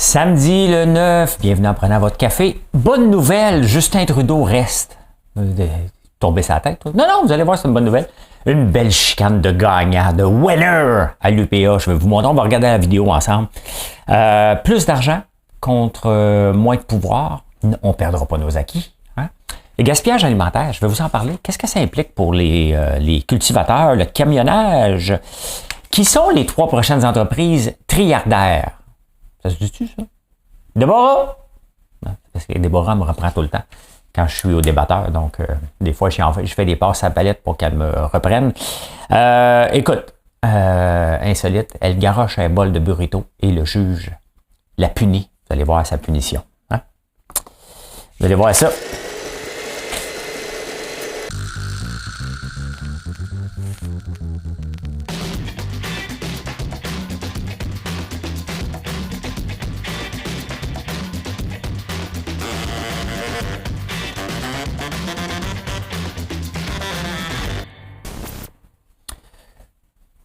Samedi le 9, bienvenue en prenant votre café. Bonne nouvelle, Justin Trudeau reste. Tomber sa tête. Non, non, vous allez voir, c'est une bonne nouvelle. Une belle chicane de gagnant, de winner à l'UPA. Je vais vous montrer, on va regarder la vidéo ensemble. Plus d'argent contre moins de pouvoir. On ne perdra pas nos acquis. Hein? Le gaspillage alimentaire, je vais vous en parler. Qu'est-ce que ça implique pour les cultivateurs, le camionnage? Qui sont les 3 prochaines entreprises trilliardaires? Ça se dit-tu, ça? Déborah? Non, parce que Déborah me reprend tout le temps quand je suis au débatteur. Donc, des fois, je fais des passes à la palette pour qu'elle me reprenne. Écoute, insolite, elle garoche un bol de burrito et le juge la punit. Vous allez voir sa punition. Hein? Vous allez voir ça.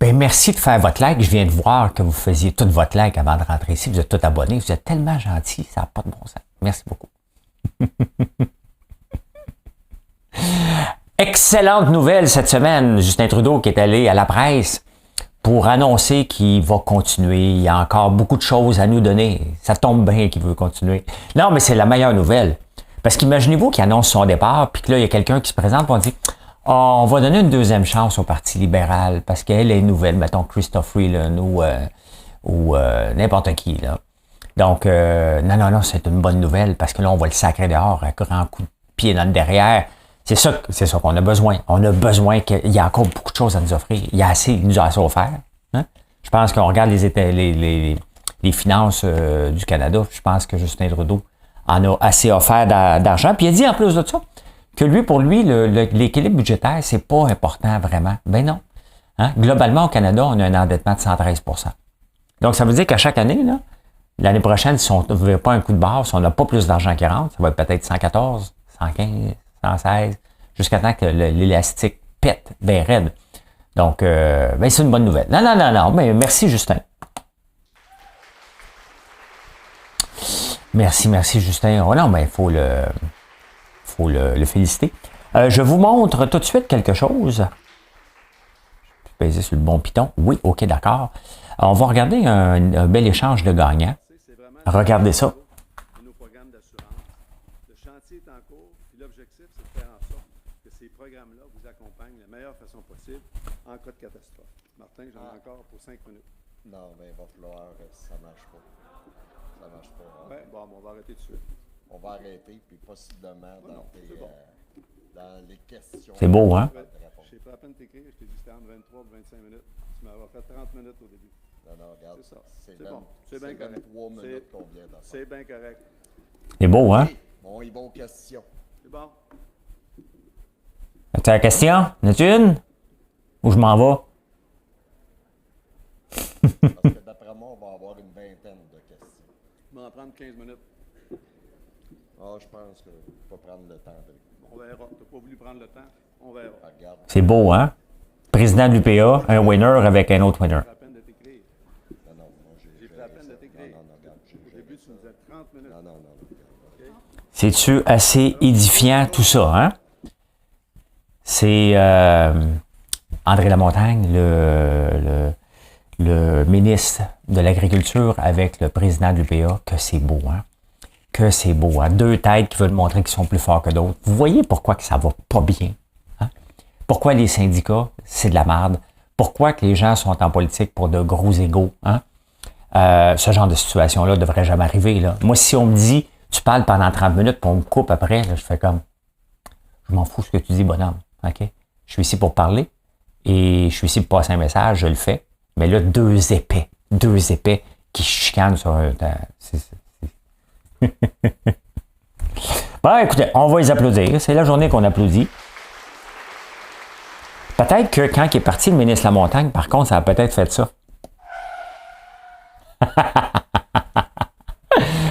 Ben, merci de faire votre like. Je viens de voir que vous faisiez tout votre like avant de rentrer ici. Vous êtes tous abonnés. Vous êtes tellement gentils. Ça n'a pas de bon sens. Merci beaucoup. Excellente nouvelle cette semaine. Justin Trudeau qui est allé à la presse pour annoncer qu'il va continuer. Il y a encore beaucoup de choses à nous donner. Ça tombe bien qu'il veut continuer. Non, mais c'est la meilleure nouvelle. Parce qu'imaginez-vous qu'il annonce son départ, puis que là, il y a quelqu'un qui se présente et on dit « on va donner une deuxième chance au Parti libéral parce qu'elle est nouvelle, mettons Christophe Freeland ou n'importe qui. » là. Donc, non, c'est une bonne nouvelle parce que là, on va le sacrer dehors à grand coup de pied dans le derrière. C'est ça qu'on a besoin. On a besoin qu'il y a encore beaucoup de choses à nous offrir. Il nous a assez offert. Hein? Je pense qu'on regarde les finances du Canada. Je pense que Justin Trudeau en a assez offert d'argent. Puis il a dit en plus de ça que pour lui, l'équilibre budgétaire, c'est pas important vraiment. Ben non. Hein? Globalement, au Canada, on a un endettement de 113 %. Donc, ça veut dire qu'à chaque année, là, l'année prochaine, si on ne veut pas un coup de barre, si on n'a pas plus d'argent qui rentre, ça va être peut-être 114, 115, 116, jusqu'à temps que l'élastique pète bien raide. Donc, ben, c'est une bonne nouvelle. Non, mais merci, Justin. Merci, Justin. Oh non, ben, il faut le féliciter. Je vous montre tout de suite quelque chose. Je vais peser sur le bon piton. Oui, OK, d'accord. On va regarder un bel échange de gagnants. Regardez ça. Nos programmes d'assurance. Le chantier est en cours, puis l'objectif, c'est de faire en sorte que ces programmes-là vous accompagnent de la meilleure façon possible en cas de catastrophe. Martin, j'en ai encore pour 5 minutes. Non, mais il va falloir, ça marche pas. Ça marche pas. Ouais, bon, on va arrêter tout de suite. On va arrêter, puis possiblement dans les questions. C'est beau, hein? Je t'ai pas à peine t'écrire, je t'ai dit que c'était entre 23 et 25 minutes. Tu m'avais fait 30 minutes au début. Non, regarde, c'est ça. C'est bon. C'est bien correct. 23 minutes qu'on vient d'en faire. C'est bien correct. C'est beau, hein? Bon, ils vont aux questions. C'est bon. As-tu la question? N'as-tu une? Ou je m'en vais? Parce que d'après moi, on va avoir une vingtaine de questions. On va en prendre 15 minutes. Ah, je pense que faut prendre le temps de. On verra. Tu n'as pas voulu prendre le temps. On verra. Regarde. C'est beau, hein? Président de l'UPA, un winner avec un autre winner. J'ai pris la peine de t'écrire. Non, moi J'ai pris la peine de t'écrire. Non, regarde. Au début, tu nous disais 30 minutes. Non, regarde. C'est-tu assez édifiant, tout ça, hein? C'est André Lamontagne, le ministre de l'Agriculture avec le président de l'UPA, que c'est beau, hein? Que c'est beau, hein? 2 têtes qui veulent montrer qu'ils sont plus forts que d'autres. Vous voyez pourquoi que ça va pas bien? Hein? Pourquoi les syndicats, c'est de la merde? Pourquoi que les gens sont en politique pour de gros égos? Hein? Ce genre de situation-là ne devrait jamais arriver. Là. Moi, si on me dit, tu parles pendant 30 minutes, puis on me coupe après, là, je fais comme, je m'en fous ce que tu dis, bonhomme. OK? Je suis ici pour parler et je suis ici pour passer un message, je le fais. Mais là, 2 épais qui chicanent sur un temps. Bon, écoutez, on va les applaudir. C'est la journée qu'on applaudit. Peut-être que quand il est parti, le ministre Lamontagne, par contre, ça a peut-être fait ça.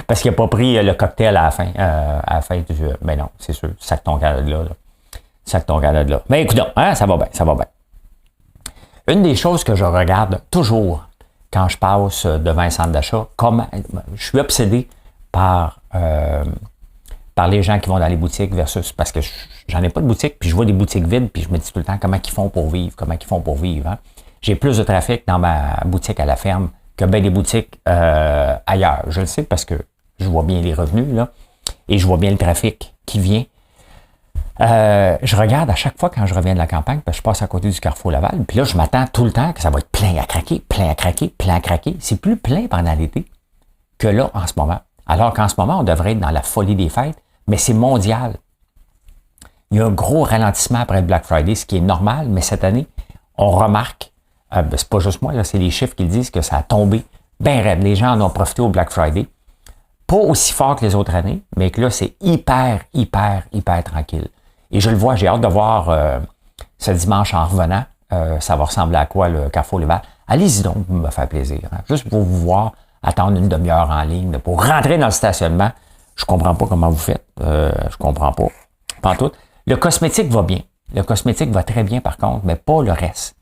Parce qu'il n'a pas pris le cocktail à la fin du... Mais non, c'est sûr. Sac ton Canada là. Sac ton Canada là. Mais écoute, hein, ça va bien. Une des choses que je regarde toujours quand je passe devant un centre d'achat. Je suis obsédé par les gens qui vont dans les boutiques versus, parce que j'en ai pas de boutique, puis je vois des boutiques vides, puis je me dis tout le temps comment ils font pour vivre, hein? J'ai plus de trafic dans ma boutique à la ferme que bien des boutiques ailleurs. Je le sais parce que je vois bien les revenus, là, et je vois bien le trafic qui vient. Je regarde à chaque fois quand je reviens de la campagne, parce que je passe à côté du Carrefour Laval, puis là, je m'attends tout le temps que ça va être plein à craquer. C'est plus plein pendant l'été que là, en ce moment. Alors qu'en ce moment, on devrait être dans la folie des fêtes, mais c'est mondial. Il y a un gros ralentissement après le Black Friday, ce qui est normal, mais cette année, on remarque, c'est pas juste moi, là, c'est les chiffres qui disent que ça a tombé bien raide. Les gens en ont profité au Black Friday. Pas aussi fort que les autres années, mais que là, c'est hyper tranquille. Et je le vois, j'ai hâte de voir ce dimanche en revenant. Ça va ressembler à quoi, le Carrefour Laval? Allez-y donc, me faire plaisir. Hein? Juste pour vous voir, attendre une demi-heure en ligne, pour rentrer dans le stationnement. Je comprends pas comment vous faites. Je comprends pas. Pas en tout. Le cosmétique va bien. Le cosmétique va très bien, par contre, mais pas le reste.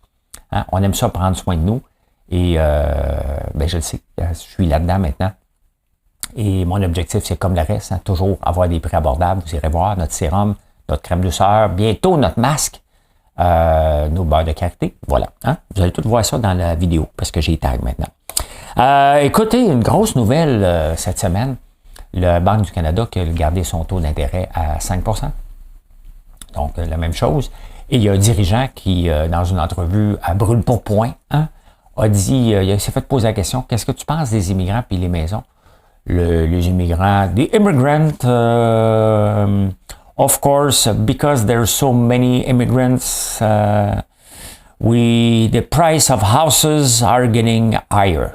Hein? On aime ça prendre soin de nous. Et je le sais, je suis là-dedans maintenant. Et mon objectif, c'est comme le reste, hein, toujours avoir des prix abordables. Vous irez voir notre sérum, notre crème douceur, bientôt notre masque, nos beurres de karité. Voilà. Hein? Vous allez tout voir ça dans la vidéo, parce que j'ai tag maintenant. Écoutez, une grosse nouvelle cette semaine. La Banque du Canada qui a gardé son taux d'intérêt à 5%. Donc, la même chose. Et il y a un dirigeant qui, dans une entrevue à brûle-pourpoint, hein, a dit, il s'est fait poser la question, qu'est-ce que tu penses des immigrants puis les maisons? Les immigrants, the immigrants, of course, because there's so many immigrants, the price of houses are getting higher.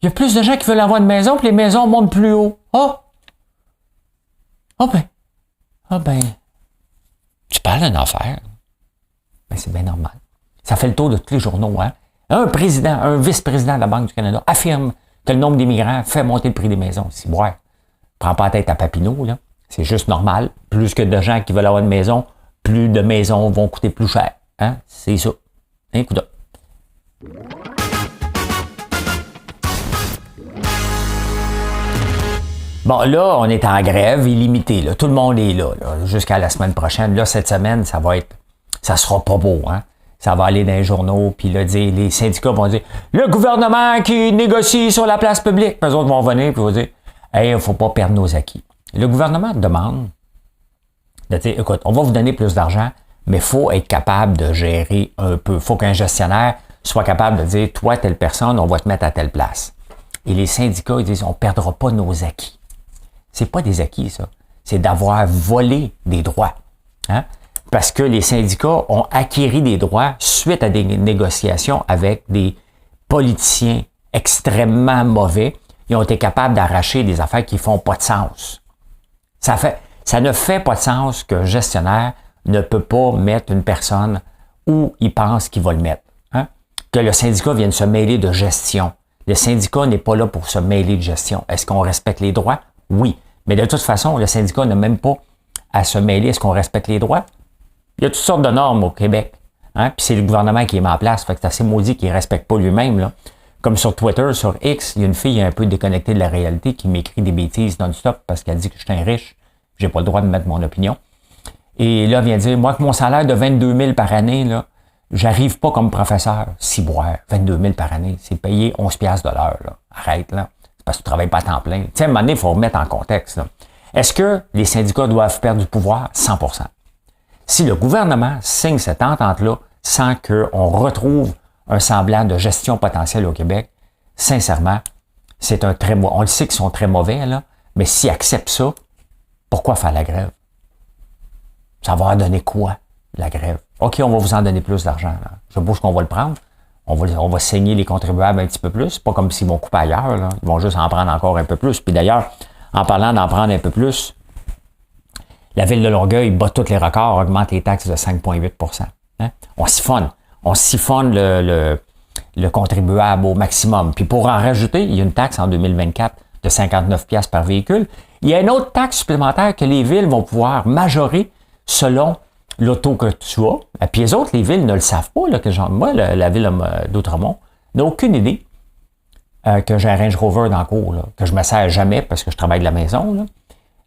Il y a plus de gens qui veulent avoir une maison, puis les maisons montent plus haut. Tu parles d'une affaire. Ben, c'est bien normal. Ça fait le tour de tous les journaux, hein. Un vice-président de la Banque du Canada affirme que le nombre d'immigrants fait monter le prix des maisons. Si, ouais, prends pas la tête à Papineau, là. C'est juste normal. Plus que de gens qui veulent avoir une maison, plus de maisons vont coûter plus cher. Hein? C'est ça. Un coup d'œil. Bon, là, on est en grève illimitée. Là. Tout le monde est là, jusqu'à la semaine prochaine. Là, cette semaine, ça sera pas beau, hein. Ça va aller dans les journaux, puis là, les syndicats vont dire « Le gouvernement qui négocie sur la place publique. » Puis eux autres vont venir, puis vont dire « Hey, il ne faut pas perdre nos acquis. » Le gouvernement demande de dire « Écoute, on va vous donner plus d'argent, mais il faut être capable de gérer un peu. Il faut qu'un gestionnaire soit capable de dire « Toi, telle personne, on va te mettre à telle place. » Et les syndicats, ils disent « On ne perdra pas nos acquis. » C'est pas des acquis, ça. C'est d'avoir volé des droits. Hein? Parce que les syndicats ont acquis des droits suite à des négociations avec des politiciens extrêmement mauvais. Ils ont été capables d'arracher des affaires qui font pas de sens. Ça ne fait pas de sens qu'un gestionnaire ne peut pas mettre une personne où il pense qu'il va le mettre. Hein? Que le syndicat vienne se mêler de gestion. Le syndicat n'est pas là pour se mêler de gestion. Est-ce qu'on respecte les droits? Oui. Mais de toute façon, le syndicat n'a même pas à se mêler. Est-ce qu'on respecte les droits? Il y a toutes sortes de normes au Québec. Hein? Puis c'est le gouvernement qui est mis en place. Fait que c'est assez maudit qu'il ne respecte pas lui-même. Là. Comme sur Twitter, sur X, il y a une fille un peu déconnectée de la réalité qui m'écrit des bêtises non-stop parce qu'elle dit que je suis un riche. J'ai pas le droit de mettre mon opinion. Et là, elle vient dire, moi, que mon salaire de 22 000 par année, là, j'arrive pas comme professeur. Ciboire, 22 000 par année. C'est payé 11 piastres de l'heure. Là. Arrête, là. C'est parce que tu travailles pas à temps plein. Tu sais, à un moment donné, il faut remettre en contexte. Là. Est-ce que les syndicats doivent perdre du pouvoir? 100%. Si le gouvernement signe cette entente-là sans qu'on retrouve un semblant de gestion potentielle au Québec, sincèrement, c'est un très mauvais. On le sait qu'ils sont très mauvais, là, mais s'ils acceptent ça, pourquoi faire la grève? Ça va en donner quoi, la grève? OK, on va vous en donner plus d'argent. Là. Je suppose qu'on va le prendre. On va saigner les contribuables un petit peu plus. C'est pas comme s'ils vont couper ailleurs. Là. Ils vont juste en prendre encore un peu plus. Puis d'ailleurs, en parlant d'en prendre un peu plus, la ville de Longueuil bat tous les records, augmente les taxes de 5,8 hein? On siphonne le contribuable au maximum. Puis pour en rajouter, il y a une taxe en 2024 de 59 piastres par véhicule. Il y a une autre taxe supplémentaire que les villes vont pouvoir majorer selon l'auto que tu as. Puis les autres, les villes ne le savent pas. Là, que moi, la ville d'Outremont n'a aucune idée que j'ai un Range Rover dans le cours, là, que je ne me sers jamais parce que je travaille de la maison. Là.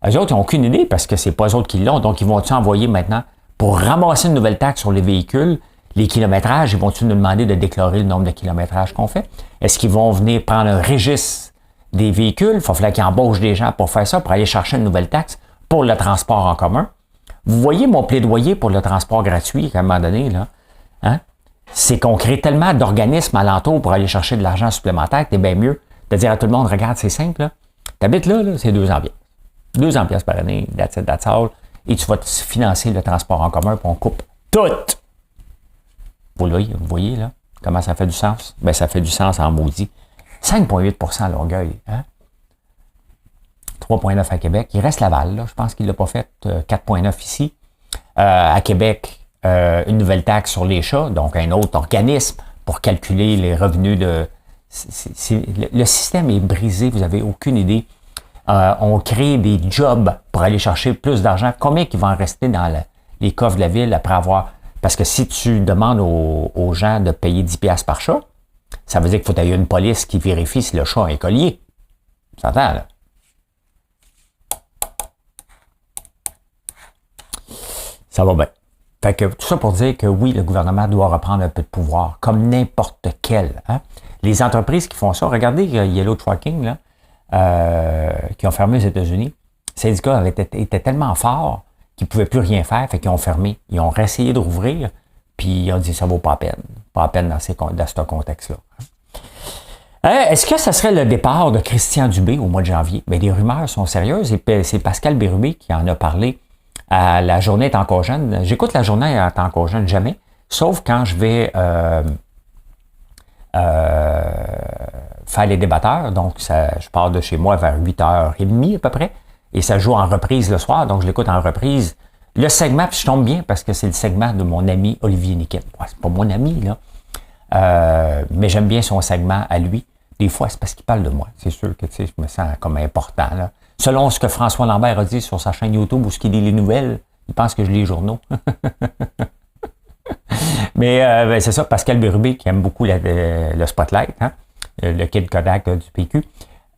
Eux autres, ils n'ont aucune idée parce que c'est pas eux autres qui l'ont. Donc, ils vont-tu envoyer maintenant pour ramasser une nouvelle taxe sur les véhicules, les kilométrages, ils vont-tu nous demander de déclarer le nombre de kilométrages qu'on fait? Est-ce qu'ils vont venir prendre un registre des véhicules? Il va falloir qu'ils embauchent des gens pour faire ça, pour aller chercher une nouvelle taxe pour le transport en commun. Vous voyez mon plaidoyer pour le transport gratuit, à un moment donné, là. Hein? C'est qu'on crée tellement d'organismes alentours pour aller chercher de l'argent supplémentaire que c'est bien mieux de dire à tout le monde, regarde, c'est simple, là. T'habites là, c'est 200 pièces. 200 pièces par année, that's it, that's all. Et tu vas financer le transport en commun, puis on coupe tout. Vous voyez, là, comment ça fait du sens? Ben, ça fait du sens en maudit. 5,8 à Longueuil, hein? 3,9 à Québec. Il reste Laval, là. Je pense qu'il ne l'a pas fait. 4,9 ici. À Québec, une nouvelle taxe sur les chats, donc un autre organisme pour calculer les revenus de... Le système est brisé, vous n'avez aucune idée. On crée des jobs pour aller chercher plus d'argent. Combien qui va en rester dans les coffres de la ville après avoir... Parce que si tu demandes aux gens de payer 10 piastres par chat, ça veut dire qu'il faut qu'il y ait une police qui vérifie si le chat est collier. Ça s'entend, là? Ça va bien. Fait que tout ça pour dire que oui, le gouvernement doit reprendre un peu de pouvoir, comme n'importe quel. Hein? Les entreprises qui font ça, regardez Yellow Trucking, là, qui ont fermé aux États-Unis. Le syndicat était tellement fort qu'ils ne pouvaient plus rien faire, fait qu'ils ont fermé. Ils ont réessayé de rouvrir, puis ils ont dit ça vaut pas la peine. Pas la peine dans ce contexte-là. Est-ce que ce serait le départ de Christian Dubé au mois de janvier? Bien, les rumeurs sont sérieuses et c'est Pascal Bérubé qui en a parlé à La Journée est encore jeune. J'écoute La Journée est encore jeune jamais, sauf quand je vais faire les débatteurs. Donc, je pars de chez moi vers 8h30 à peu près. Et ça joue en reprise le soir, donc je l'écoute en reprise. Le segment, puis je tombe bien parce que c'est le segment de mon ami Olivier Niquet. Ouais, c'est pas mon ami, là. Mais j'aime bien son segment à lui. Des fois, c'est parce qu'il parle de moi. C'est sûr que, tu sais, je me sens comme important, là. Selon ce que François Lambert a dit sur sa chaîne YouTube où ce qu'il lit les nouvelles, il pense que je lis les journaux. Mais ben, c'est ça, Pascal Bérubé qui aime beaucoup le Spotlight, hein, le Kid Kodak du PQ.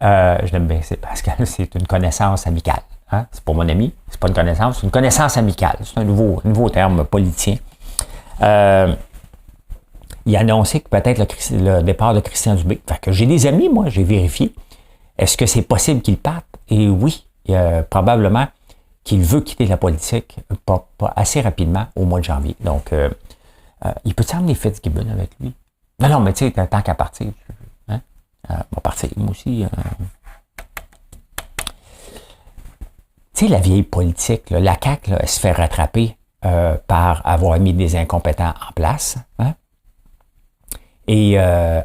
Je l'aime bien, c'est Pascal, c'est une connaissance amicale. Hein? C'est pas mon ami, c'est pas une connaissance, c'est une connaissance amicale. C'est un nouveau terme politicien. Il a annoncé que peut-être le départ de Christian Dubé. Fait que j'ai des amis, moi, j'ai vérifié. Est-ce que c'est possible qu'il parte? Et oui, probablement qu'il veut quitter la politique pas assez rapidement au mois de janvier. Donc, il peut emmener Fitzgibbon avec lui? Non, mais tu sais, tant qu'à partir, hein? On va partir, moi aussi. Tu sais, la vieille politique, là, la CAQ, là, elle se fait rattraper par avoir mis des incompétents en place. Hein? Et,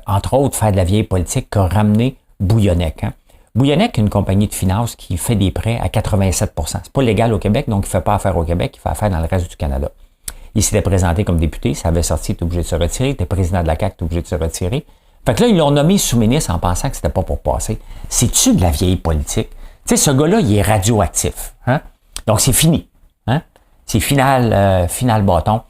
entre autres, faire de la vieille politique qu'a ramené Bouillonnec. Hein? Bouillonnec est une compagnie de finances qui fait des prêts à 87 %. C'est pas légal au Québec, donc il ne fait pas affaire au Québec, il fait affaire dans le reste du Canada. Il s'était présenté comme député, ça avait sorti, il était obligé de se retirer, il était président de la CAQ, il était obligé de se retirer. Fait que là, ils l'ont nommé sous-ministre en pensant que c'était pas pour passer. C'est-tu de la vieille politique? Tu sais, ce gars-là, il est radioactif. Hein? Donc, c'est fini. Hein? C'est final bâton.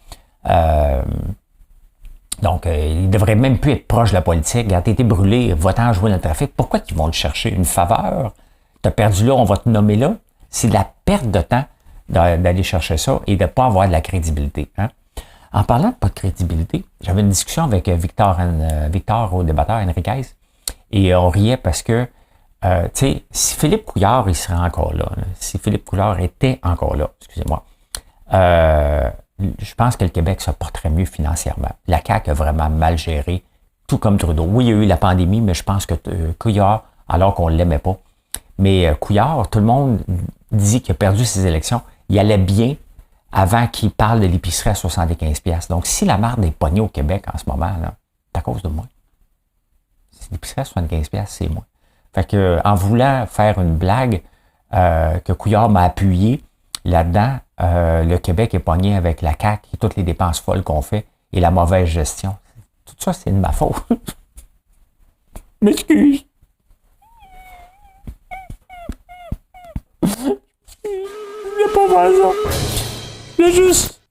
Donc, il devrait même plus être proche de la politique. Quand t'as été brûlé, va-t'en jouer dans le trafic. Pourquoi qu'ils vont le chercher? Une faveur? T'as perdu là, on va te nommer là. C'est de la perte de temps d'aller chercher ça et de ne pas avoir de la crédibilité. Hein? En parlant de pas de crédibilité, j'avais une discussion avec Victor au débatteur Enriquez et on riait parce que, tu sais, si Philippe Couillard, il serait encore là, si Philippe Couillard était encore là, excusez-moi, je pense que le Québec se porterait mieux financièrement. La CAQ a vraiment mal géré, tout comme Trudeau. Oui, il y a eu la pandémie, mais je pense que Couillard, alors qu'on ne l'aimait pas, mais Couillard, tout le monde dit qu'il a perdu ses élections, il allait bien avant qu'il parle de l'épicerie à 75$. Donc, si la marde est pognée au Québec en ce moment, là, c'est à cause de moi. Si l'épicerie à 75$, c'est moi. Fait que, en voulant faire une blague que Couillard m'a appuyé là-dedans, le Québec est pogné avec la CAQ et toutes les dépenses folles qu'on fait et la mauvaise gestion. Tout ça, c'est de ma faute. M'excuse. Je voulais pas faire ça. Je voulais juste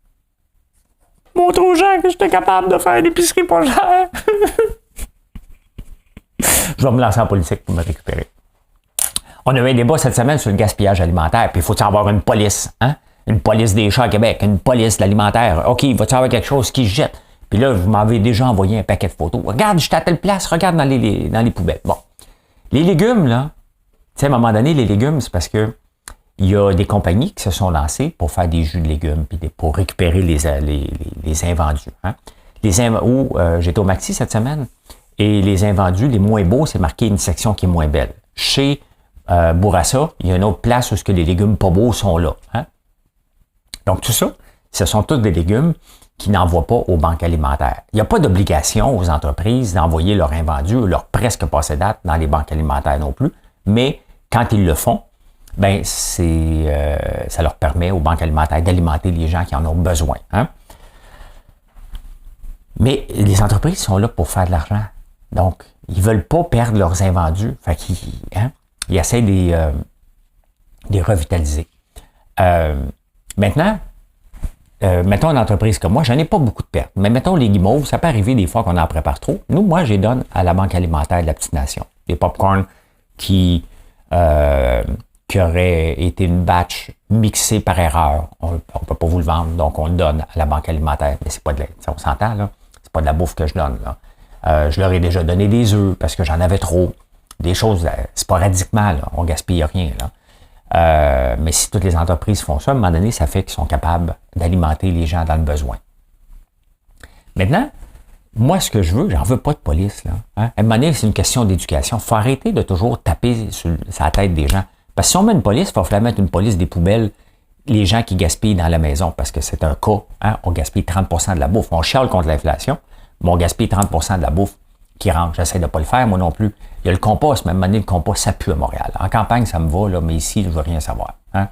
montrer aux gens que j'étais capable de faire une épicerie pas chère. Je vais me lancer en politique pour me récupérer. On a eu un débat cette semaine sur le gaspillage alimentaire, puis il faut-il avoir une police, hein? Une police des chats à Québec, une police de l'alimentaire. OK, il va-tu avoir quelque chose qui se jette? Puis là, vous m'avez déjà envoyé un paquet de photos. Regarde, j'étais à telle place, regarde dans les poubelles. Bon. Les légumes, là, tu sais, à un moment donné, les légumes, c'est parce que il y a des compagnies qui se sont lancées pour faire des jus de légumes, puis pour récupérer les invendus. Hein? J'étais au Maxi cette semaine, et les invendus, les moins beaux, c'est marqué une section qui est moins belle. Chez Bourassa, il y a une autre place où les légumes pas beaux sont là. Hein? Donc tout ça, ce sont tous des légumes qui n'envoient pas aux banques alimentaires. Il n'y a pas d'obligation aux entreprises d'envoyer leur invendu ou leur presque passé date dans les banques alimentaires non plus, mais quand ils le font, ben ça leur permet aux banques alimentaires d'alimenter les gens qui en ont besoin. Hein? Mais les entreprises sont là pour faire de l'argent. Donc, ils ne veulent pas perdre leurs invendus. Fait qu'ils ils essaient de les revitaliser. Maintenant, mettons une entreprise comme moi, j'en ai pas beaucoup de pertes. Mais mettons les guimauves, ça peut arriver des fois qu'on en prépare trop. Moi, je les donne à la Banque alimentaire de la Petite Nation. Des popcorn qui aurait été une batch mixée par erreur. On ne peut pas vous le vendre, donc on le donne à la Banque alimentaire. Mais c'est pas de on s'entend, là. C'est pas de la bouffe que je donne, là. Je leur ai déjà donné des œufs parce que j'en avais trop. Des choses sporadiquement, là. On gaspille rien, là. Mais si toutes les entreprises font ça, à un moment donné, ça fait qu'ils sont capables d'alimenter les gens dans le besoin. Maintenant, moi, ce que je veux, j'en veux pas de police, là. Hein? À un moment donné, c'est une question d'éducation. Il faut arrêter de toujours taper sur la tête des gens. Parce que si on met une police, il va falloir mettre une police des poubelles, les gens qui gaspillent dans la maison, parce que c'est un cas, hein? On gaspille 30% de la bouffe. On chiale contre l'inflation, mais on gaspille 30% de la bouffe qui rentre. J'essaie de ne pas le faire, moi non plus. Il y a le compost, mais à un moment donné, le compost, ça pue à Montréal. En campagne, ça me va, là, mais ici, je ne veux rien savoir. Hein?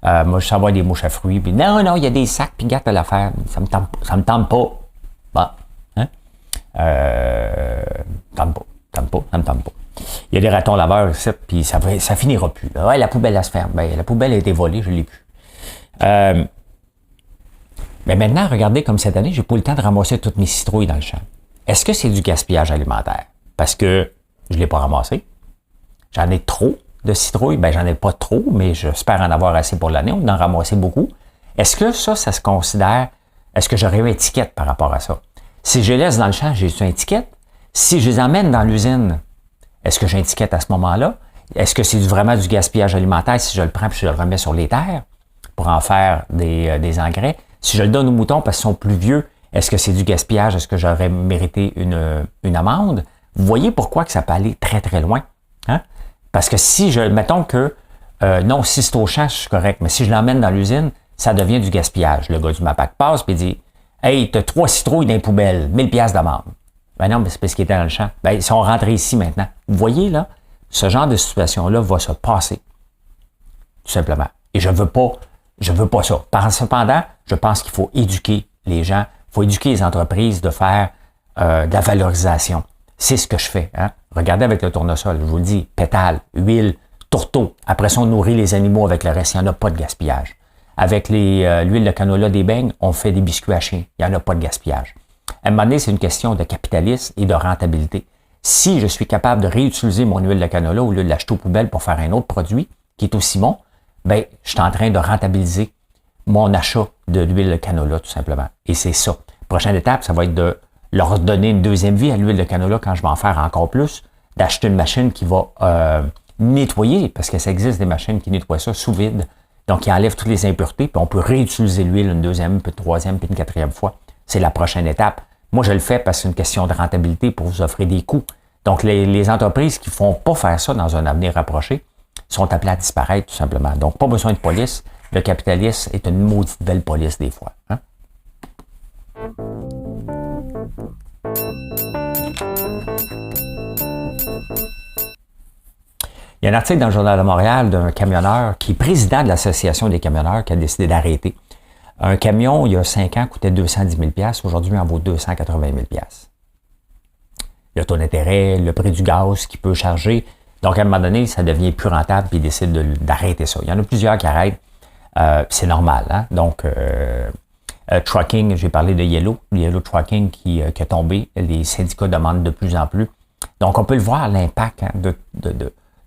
Moi, je veux savoir des mouches à fruits, puis non, il y a des sacs, puis gâte à l'affaire. Ça me tente pas. Bon. Hein? Ça me tente pas. Il y a des ratons laveurs ici, puis ça finira plus. Ouais, la poubelle, elle se ferme. Ben, la poubelle a été volée, je ne l'ai plus. Mais maintenant, regardez, comme cette année, j'ai pas eu le temps de ramasser toutes mes citrouilles dans le champ. Est-ce que c'est du gaspillage alimentaire? Parce que je ne l'ai pas ramassé. J'en ai trop de citrouilles. Ben, j'en ai pas trop, mais j'espère en avoir assez pour l'année. On en a ramassé beaucoup. Est-ce que ça se considère... Est-ce que j'aurais une étiquette par rapport à ça? Si je les laisse dans le champ, j'ai une étiquette. Si je les emmène dans l'usine, est-ce que j'ai une étiquette à ce moment-là? Est-ce que c'est vraiment du gaspillage alimentaire si je le prends et je le remets sur les terres pour en faire des engrais? Si je le donne aux moutons parce qu'ils sont plus vieux, est-ce que c'est du gaspillage? Est-ce que j'aurais mérité une amende? Vous voyez pourquoi que ça peut aller très, très loin. Hein? Parce que mettons que, non, si c'est au champ, je suis correct, mais si je l'emmène dans l'usine, ça devient du gaspillage. Le gars du MAPAC passe et dit « Hey, t'as 3 citrouilles dans les poubelles, 1000 piastres d'amende. » Ben non, mais c'est parce qu'ils étaient dans le champ. Ben, ils sont rentrés ici maintenant. Vous voyez, là, ce genre de situation-là va se passer. Tout simplement. Et je veux pas ça. Cependant, je pense qu'il faut éduquer les gens, il faut éduquer les entreprises de faire de la valorisation. C'est ce que je fais. Hein? Regardez avec le tournesol, je vous le dis, pétales, huile, tourteau. Après ça, on nourrit les animaux avec le reste. Il n'y en a pas de gaspillage. Avec l'huile de canola des beignes, on fait des biscuits à chiens. Il n'y en a pas de gaspillage. À un moment donné, c'est une question de capitalisme et de rentabilité. Si je suis capable de réutiliser mon huile de canola au lieu de l'acheter aux poubelles pour faire un autre produit qui est aussi bon, ben, je suis en train de rentabiliser mon achat de l'huile de canola, tout simplement. Et c'est ça. Prochaine étape, ça va être de leur donner une deuxième vie à l'huile de canola quand je vais en faire encore plus, d'acheter une machine qui va nettoyer, parce que ça existe des machines qui nettoient ça sous vide, donc qui enlèvent toutes les impuretés, puis on peut réutiliser l'huile une deuxième, puis une troisième, puis une quatrième fois. C'est la prochaine étape. Moi, je le fais parce que c'est une question de rentabilité pour vous offrir des coûts. Donc, les entreprises qui ne font pas faire ça dans un avenir rapproché sont appelées à disparaître, tout simplement. Donc, pas besoin de police. Le capitalisme est une maudite belle police, des fois. Hein? Il y a un article dans le Journal de Montréal d'un camionneur qui est président de l'Association des camionneurs qui a décidé d'arrêter. Un camion, il y a 5 ans, coûtait 210 000 $. Aujourd'hui, il en vaut 280 000 $. Le taux d'intérêt, le prix du gaz qu'il peut charger. Donc, à un moment donné, ça devient plus rentable puis il décide d'arrêter ça. Il y en a plusieurs qui arrêtent. C'est normal. Hein? Donc, Trucking, j'ai parlé de Yellow Trucking qui a tombé. Les syndicats demandent de plus en plus. Donc, on peut le voir, l'impact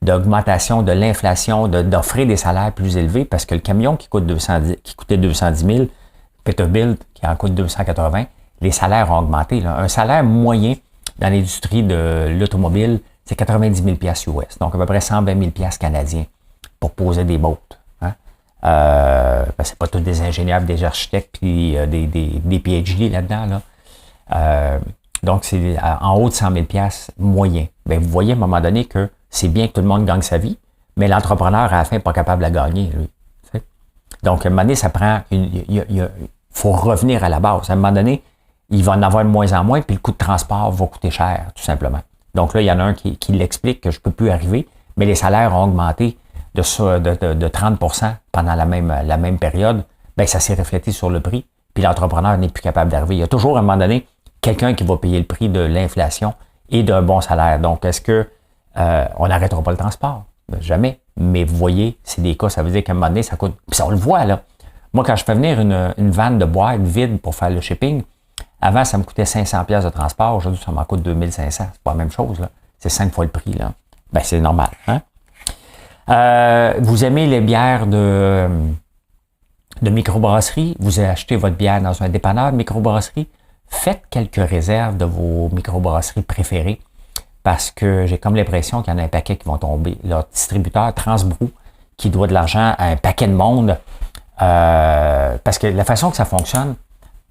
d'augmentation de l'inflation, d'offrir des salaires plus élevés, parce que le camion qui coûtait 210 000, Peterbilt qui en coûte 280, les salaires ont augmenté. Là. Un salaire moyen dans l'industrie de l'automobile, c'est 90 000 US, donc à peu près 120 000 canadiens pour poser des bottes. Hein? C'est pas tous des ingénieurs, des architectes, puis des PhD là-dedans. Là. Donc, c'est en haut de 100 000 moyen. Bien, vous voyez à un moment donné que c'est bien que tout le monde gagne sa vie, mais l'entrepreneur, à la fin, n'est pas capable de la gagner, lui. T'sais? Donc, à un moment donné, ça prend il faut revenir à la base. À un moment donné, il va en avoir de moins en moins, puis le coût de transport va coûter cher, tout simplement. Donc là, il y en a un qui l'explique que je ne peux plus arriver, mais les salaires ont augmenté de 30% pendant la même période. Bien, ça s'est reflété sur le prix, puis l'entrepreneur n'est plus capable d'arriver. Il y a toujours, à un moment donné, quelqu'un qui va payer le prix de l'inflation et d'un bon salaire. Donc, est-ce que on n'arrêtera pas le transport? Jamais. Mais vous voyez, c'est des cas, ça veut dire qu'à un moment donné, ça coûte... Puis on le voit, là. Moi, quand je fais venir une vanne de boîte vide pour faire le shipping, avant, ça me coûtait 500$ de transport. Aujourd'hui, ça m'en coûte 2500. C'est pas la même chose, là. C'est 5 fois le prix, là. Ben, c'est normal, hein? Vous aimez les bières de microbrasserie? Vous achetez votre bière dans un dépanneur de microbrasserie? Faites quelques réserves de vos microbrasseries préférées parce que j'ai comme l'impression qu'il y en a un paquet qui vont tomber. Leur distributeur Transbrou qui doit de l'argent à un paquet de monde parce que la façon que ça fonctionne,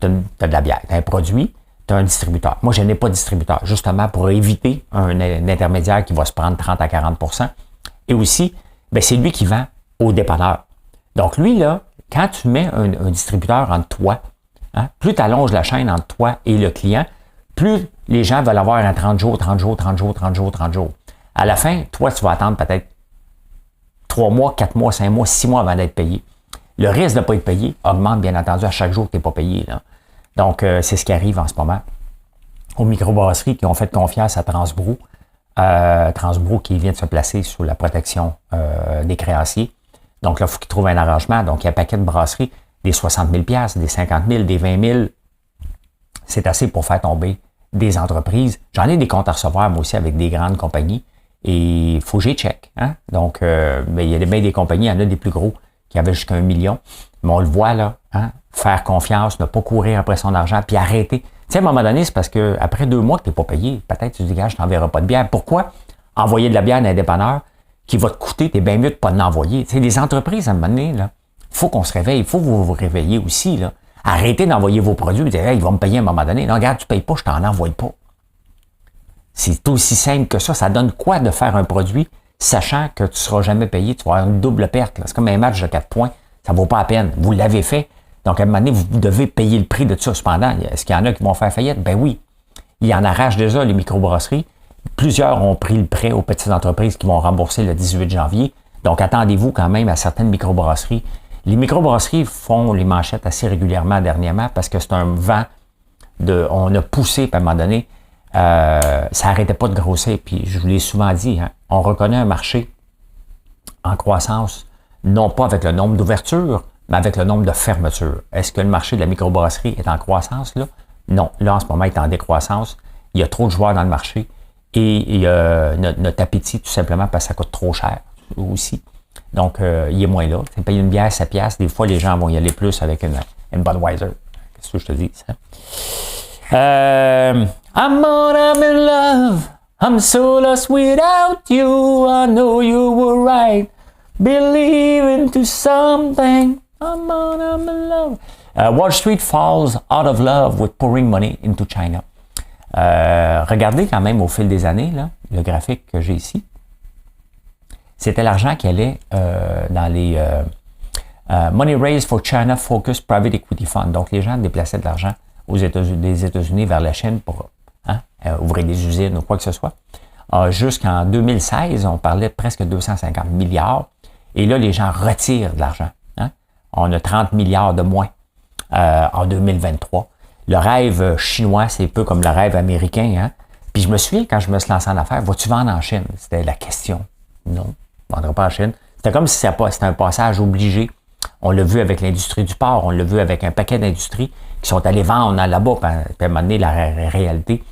tu as de la bière, tu as un produit, tu as un distributeur. Moi, je n'ai pas de distributeur, justement pour éviter un intermédiaire qui va se prendre 30 à 40%. Et aussi, ben, c'est lui qui vend au dépanneur. Donc lui, là, quand tu mets un distributeur entre toi, hein, plus tu allonges la chaîne entre toi et le client, plus les gens veulent avoir un 30 jours. À la fin, toi, tu vas attendre peut-être 3 mois, 4 mois, 5 mois, 6 mois avant d'être payé. Le risque de ne pas être payé augmente, bien entendu, à chaque jour que tu n'es pas payé. Là. Donc, c'est ce qui arrive en ce moment. Aux microbrasseries qui ont fait confiance à Transbrou, Transbrou qui vient de se placer sous la protection des créanciers. Donc là, il faut qu'ils trouvent un arrangement. Donc, il y a un paquet de brasseries, des 60 000 $, des 50 000, des 20 000. C'est assez pour faire tomber des entreprises. J'en ai des comptes à recevoir, moi aussi, avec des grandes compagnies. Et il faut que j'y check. Hein? Donc, mais il y a bien des compagnies, il y en a des plus gros qui avaient jusqu'à 1 million. Mais on le voit là, hein? Faire confiance, ne pas courir après son argent, puis arrêter. Tu sais, à un moment donné, c'est parce que après 2 mois que tu n'es pas payé, peut-être tu te dis, gars, je t'enverrai pas de bière. Pourquoi envoyer de la bière à un dépanneur qui va te coûter, t'es bien mieux de ne pas l'envoyer. Tu sais, les entreprises, à un moment donné, il faut qu'on se réveille, il faut vous réveiller aussi. Là. Arrêtez d'envoyer vos produits et dire, hey, ils vont me payer à un moment donné. Non, regarde, tu ne payes pas, je t'en envoie pas. C'est aussi simple que ça. Ça donne quoi de faire un produit, sachant que tu ne seras jamais payé, tu vas avoir une double perte. Là. C'est comme un match de 4 points. Ça ne vaut pas la peine. Vous l'avez fait. Donc, à un moment donné, vous devez payer le prix de ça. Cependant, est-ce qu'il y en a qui vont faire faillite? Ben oui. Il y en arrache déjà, les microbrasseries. Plusieurs ont pris le prêt aux petites entreprises qui vont rembourser le 18 janvier. Donc, attendez-vous quand même à certaines microbrasseries. Les microbrasseries font les manchettes assez régulièrement dernièrement parce que c'est un vent on a poussé, puis à un moment donné, ça n'arrêtait pas de grossir. Puis, je vous l'ai souvent dit, hein, on reconnaît un marché en croissance, non pas avec le nombre d'ouvertures, mais avec le nombre de fermetures. Est-ce que le marché de la microbrasserie est en croissance, là? Non. Là, en ce moment, il est en décroissance. Il y a trop de joueurs dans le marché. Et il y a notre appétit, tout simplement, parce que ça coûte trop cher aussi. Donc, il est moins là. Tu payes une bière 7 $. Des fois, les gens vont y aller plus avec une Budweiser. Qu'est-ce que je te dis, ça? I'm in love. I'm so lost without you. I know you were right. Believe into something. I'm in love. Wall Street falls out of love with pouring money into China. Regardez quand même au fil des années, là, le graphique que j'ai ici. C'était l'argent qui allait dans les Money Raised for China Focused Private Equity Fund. Donc, les gens déplaçaient de l'argent des États-Unis vers la Chine pour ouvrir des usines ou quoi que ce soit. Jusqu'en 2016, on parlait de presque 250 milliards. Et là, les gens retirent de l'argent. Hein? On a 30 milliards de moins en 2023. Le rêve chinois, c'est un peu comme le rêve américain. Hein? Puis je me souviens, quand je me suis lancé en affaires, vas-tu vendre en Chine? C'était la question. Non, je ne vendrai pas en Chine. C'était comme si c'était un passage obligé On l'a vu avec l'industrie du porc, on l'a vu avec un paquet d'industries qui sont allées vendre là-bas, puis à un moment donné, la réalité,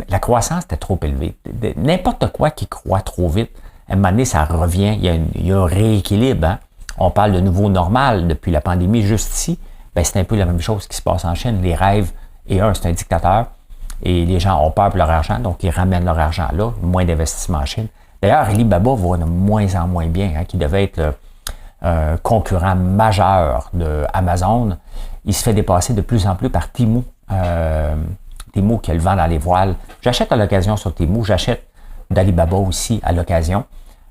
la croissance était trop élevée. N'importe quoi qui croît trop vite, à un moment donné, ça revient, il y a un rééquilibre. Hein? On parle de nouveau normal depuis la pandémie, juste ici. Ben, c'est un peu la même chose qui se passe en Chine. Les rêves, et c'est un dictateur, et les gens ont peur pour leur argent, donc ils ramènent leur argent là, moins d'investissement en Chine. D'ailleurs, Alibaba va de moins en moins bien, hein, qui devait être un concurrent majeur de Amazon. Il se fait dépasser de plus en plus par Temu. Temu qui a le vent dans les voiles. J'achète à l'occasion sur Temu, j'achète d'Alibaba aussi à l'occasion,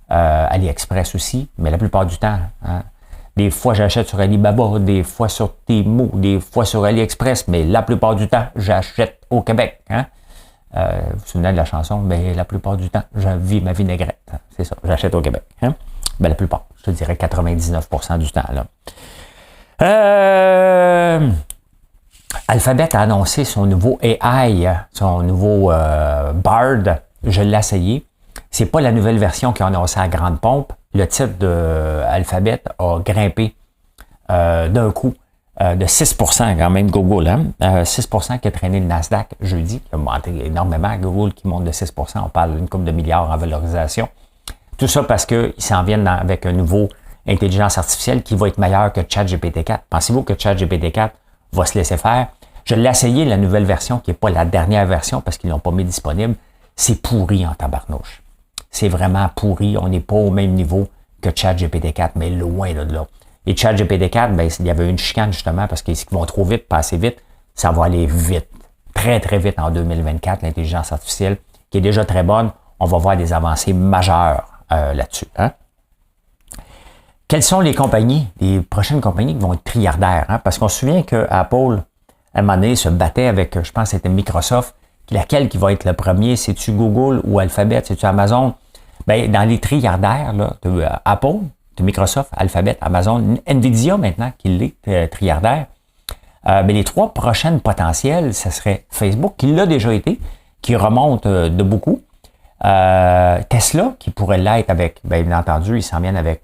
AliExpress aussi, mais la plupart du temps, hein, des fois j'achète sur Alibaba, des fois sur Temu, des fois sur AliExpress, mais la plupart du temps, j'achète au Québec. Hein. Vous vous souvenez de la chanson, mais la plupart du temps, je vis ma vinaigrette. Hein. C'est ça, j'achète au Québec. Hein. Ben, la plupart, je te dirais 99% du temps. Là. Alphabet a annoncé son nouveau AI, son nouveau Bard. Je l'ai essayé. C'est pas la nouvelle version qu'ils ont annoncée à grande pompe. Le titre d'Alphabet a grimpé d'un coup de 6% quand même, Google. Hein? 6% qui a traîné le Nasdaq jeudi, qui a monté énormément. Google qui monte de 6%, on parle d'une couple de milliards en valorisation. Tout ça parce qu'ils s'en viennent avec un nouveau intelligence artificielle qui va être meilleur que ChatGPT 4. Pensez-vous que ChatGPT 4 va se laisser faire? Je l'ai essayé, la nouvelle version, qui n'est pas la dernière version parce qu'ils ne l'ont pas mis disponible. C'est pourri en tabarnouche. C'est vraiment pourri. On n'est pas au même niveau que ChatGPT 4, mais loin de là. Et ChatGPT 4, ben, il y avait une chicane justement parce qu'ils vont trop vite, pas assez vite. Ça va aller vite. Très, très vite en 2024, l'intelligence artificielle, qui est déjà très bonne. On va voir des avancées majeures là-dessus. Hein? Quelles sont les compagnies, les prochaines compagnies qui vont être trilliardaires? Hein? Parce qu'on se souvient que Apple, à un moment donné, se battait avec, je pense que c'était Microsoft. Laquelle qui va être le premier? C'est-tu Google ou Alphabet? C'est-tu Amazon? Ben, dans les trilliardaires, là, de Apple, de Microsoft, Alphabet, Amazon, Nvidia maintenant, qui l'est trilliardaire. Ben, les trois prochaines potentielles, ce serait Facebook, qui l'a déjà été, qui remonte de beaucoup. Tesla, qui pourrait l'être avec, bien entendu, ils s'en viennent avec,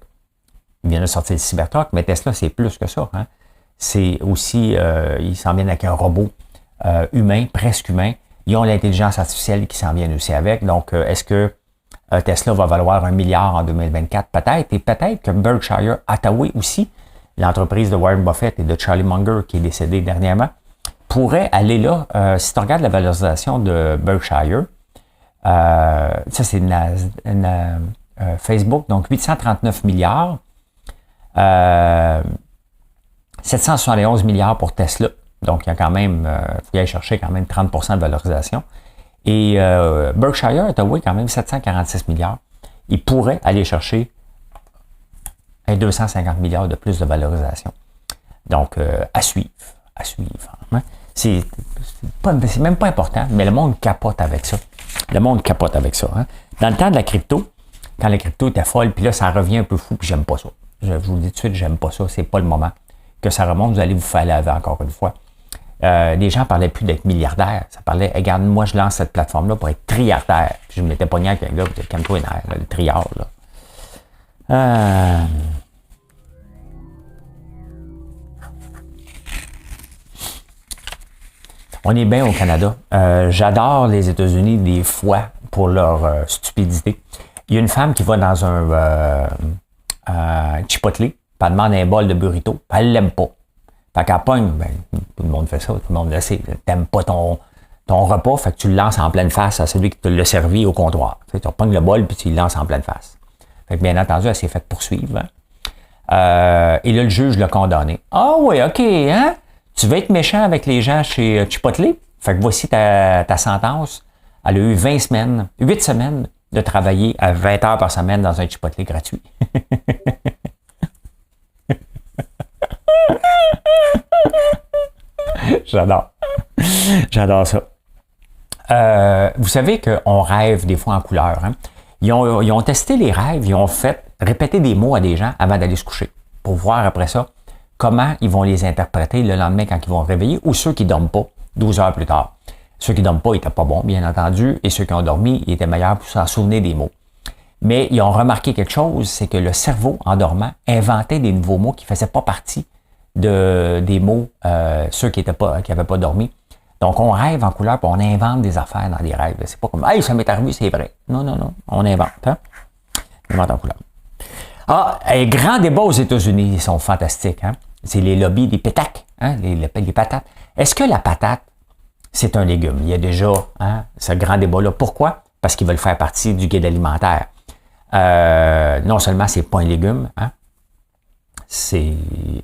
ils viennent de sortir le Cybertruck, mais Tesla, c'est plus que ça. Hein. C'est aussi, ils s'en viennent avec un robot humain, presque humain. Ils ont l'intelligence artificielle qui s'en vient aussi avec. Donc, est-ce que Tesla va valoir 1 milliard en 2024? Peut-être. Et peut-être que Berkshire Hathaway aussi, l'entreprise de Warren Buffett et de Charlie Munger, qui est décédé dernièrement, pourrait aller là. Si tu regardes la valorisation de Berkshire, ça c'est Facebook, donc 839 milliards, 771 milliards pour Tesla. Donc, il y a quand même, il faut y aller chercher quand même 30% de valorisation. Et Berkshire Hathaway, quand même 746 milliards. Il pourrait aller chercher 250 milliards de plus de valorisation. Donc, à suivre. Hein. C'est même pas important, mais le monde capote avec ça. Le monde capote avec ça. Hein. Dans le temps de la crypto, quand la crypto était folle, puis là, ça revient un peu fou, puis j'aime pas ça. Je vous le dis tout de suite, j'aime pas ça. C'est pas le moment que ça remonte. Vous allez vous faire laver encore une fois. Les gens parlaient plus d'être milliardaires. Ça parlait, regarde, moi, je lance cette plateforme-là pour être trilliardaire. Puis je m'étais pogné avec un gars, puis calme-toi les nerfs, le trilliard, là. On est bien au Canada. J'adore les États-Unis des fois pour leur stupidité. Il y a une femme qui va dans un Chipotle, puis elle demande un bol de burrito, puis elle l'aime pas. Fait qu'elle pogne, ben, tout le monde fait ça, tout le monde le sait. T'aimes pas ton repas, fait que tu le lances en pleine face à celui qui te l'a servi au comptoir. Tu repognes le bol, puis tu le lances en pleine face. Fait que bien entendu, elle s'est faite poursuivre. Hein? Et là, le juge l'a condamné. Ah oui, OK, hein? Tu veux être méchant avec les gens chez Chipotle? Fait que voici ta sentence. Elle a eu 8 semaines de travailler à 20 heures par semaine dans un Chipotle gratuit. J'adore ça. Vous savez qu'on rêve des fois en couleur. Hein? Ils ont testé les rêves, ils ont fait répéter des mots à des gens avant d'aller se coucher pour voir après ça comment ils vont les interpréter le lendemain quand ils vont réveiller ou ceux qui ne dorment pas 12 heures plus tard. Ceux qui ne dorment pas, ils n'étaient pas bons, bien entendu, et ceux qui ont dormi, ils étaient meilleurs pour s'en souvenir des mots. Mais ils ont remarqué quelque chose, c'est que le cerveau, en dormant, inventait des nouveaux mots qui ne faisaient pas partie des mots, ceux qui n'avaient pas dormi. Donc, on rêve en couleur, puis on invente des affaires dans des rêves. C'est pas comme « Hey, ça m'est arrivé, c'est vrai ». Non, non, non, on invente. Hein? On invente en couleur. Ah, un grand débat aux États-Unis, ils sont fantastiques. Hein? C'est les lobbies des pétacs, hein? les patates. Est-ce que la patate, c'est un légume? Il y a déjà ce grand débat-là. Pourquoi? Parce qu'ils veulent faire partie du guide alimentaire. Non seulement c'est pas un légume, hein? C'est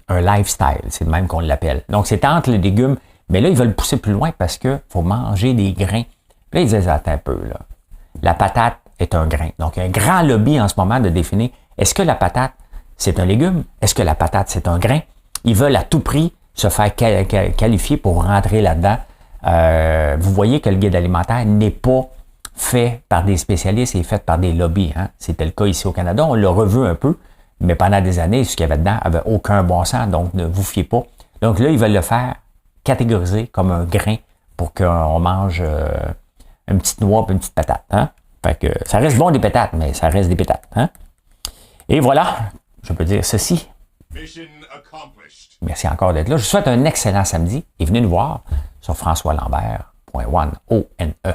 un lifestyle, c'est le même qu'on l'appelle. Donc, c'est entre les légumes, mais là, ils veulent pousser plus loin parce qu'il faut manger des grains. Puis là, ils disent, attends un peu, là. La patate est un grain. Donc, un grand lobby en ce moment de définir, est-ce que la patate, c'est un légume? Est-ce que la patate, c'est un grain? Ils veulent à tout prix se faire qualifier pour rentrer là-dedans. Vous voyez que le guide alimentaire n'est pas fait par des spécialistes et fait par des lobbies. Hein? C'était le cas ici au Canada. On l'a revu un peu, mais pendant des années, ce qu'il y avait dedans n'avait aucun bon sens, donc ne vous fiez pas. Donc là, ils veulent le faire catégoriser comme un grain pour qu'on mange une petite noix et une petite patate. Hein? Fait que ça reste bon des patates, mais ça reste des patates. Hein? Et voilà, je peux dire ceci. Merci encore d'être là. Je vous souhaite un excellent samedi et venez nous voir sur françoislambert.one. O-N-E.